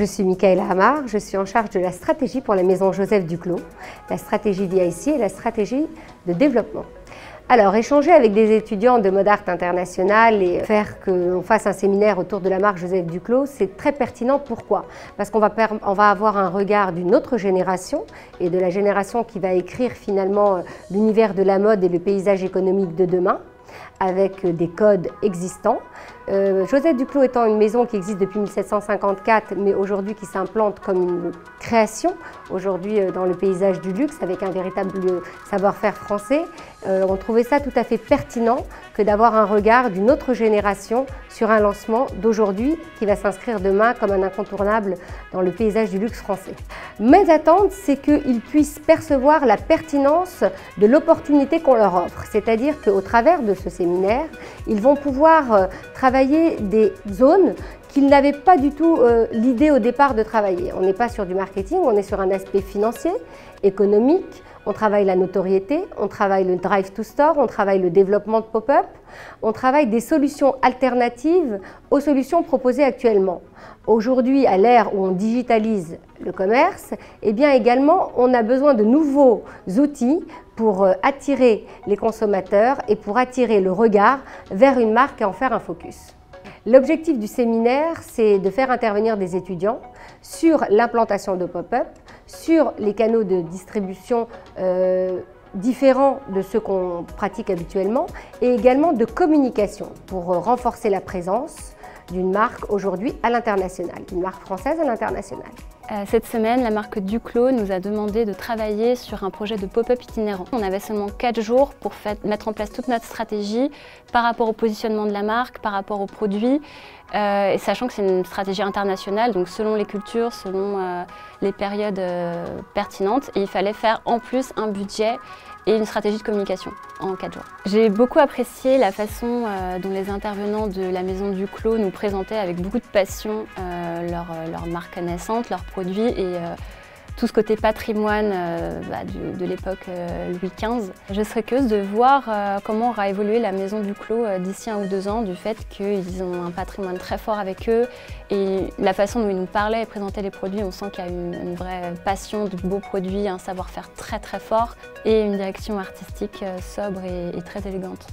Je suis Michaëla Hamar, je suis en charge de la stratégie pour la maison Joseph Duclos, la stratégie VIC et la stratégie de développement. Alors, échanger avec des étudiants de Mode Art International et faire qu'on fasse un séminaire autour de la marque Joseph Duclos, c'est très pertinent. Pourquoi? Parce qu'on va avoir un regard d'une autre génération et de la génération qui va écrire finalement l'univers de la mode et le paysage économique de demain, avec des codes existants. Joseph Duclos étant une maison qui existe depuis 1754, mais aujourd'hui qui s'implante comme une création, aujourd'hui dans le paysage du luxe, avec un véritable savoir-faire français, on trouvait ça tout à fait pertinent que d'avoir un regard d'une autre génération sur un lancement d'aujourd'hui qui va s'inscrire demain comme un incontournable dans le paysage du luxe français. Mes attentes, c'est qu'ils puissent percevoir la pertinence de l'opportunité qu'on leur offre, c'est-à-dire qu'au travers de ce séminaire, ils vont pouvoir travailler des zones qu'ils n'avaient pas du tout l'idée au départ de travailler. On n'est pas sur du marketing, on est sur un aspect financier, économique, on travaille la notoriété, on travaille le drive to store, on travaille le développement de pop-up, on travaille des solutions alternatives aux solutions proposées actuellement. Aujourd'hui, à l'ère où on digitalise le commerce, eh bien également on a besoin de nouveaux outils pour attirer les consommateurs et pour attirer le regard vers une marque et en faire un focus. L'objectif du séminaire, c'est de faire intervenir des étudiants sur l'implantation de pop-up, sur les canaux de distribution différents de ceux qu'on pratique habituellement et également de communication pour renforcer la présence d'une marque aujourd'hui à l'international, une marque française à l'international. Cette semaine, la marque Duclos nous a demandé de travailler sur un projet de pop-up itinérant. On avait seulement 4 jours pour mettre en place toute notre stratégie par rapport au positionnement de la marque, par rapport aux produits, et sachant que c'est une stratégie internationale, donc selon les cultures, selon les périodes pertinentes, et il fallait faire en plus un budget et une stratégie de communication en 4 jours. J'ai beaucoup apprécié la façon dont les intervenants de la maison Duclos nous présentaient avec beaucoup de passion leur marque naissante, leurs produits et tout ce côté patrimoine de l'époque Louis XV. Je serais curieuse de voir comment aura évolué la maison Duclos d'ici 1 ou 2 ans, du fait qu'ils ont un patrimoine très fort avec eux et la façon dont ils nous parlaient et présentaient les produits, on sent qu'il y a une vraie passion de beaux produits, un savoir-faire très très fort et une direction artistique sobre et très élégante.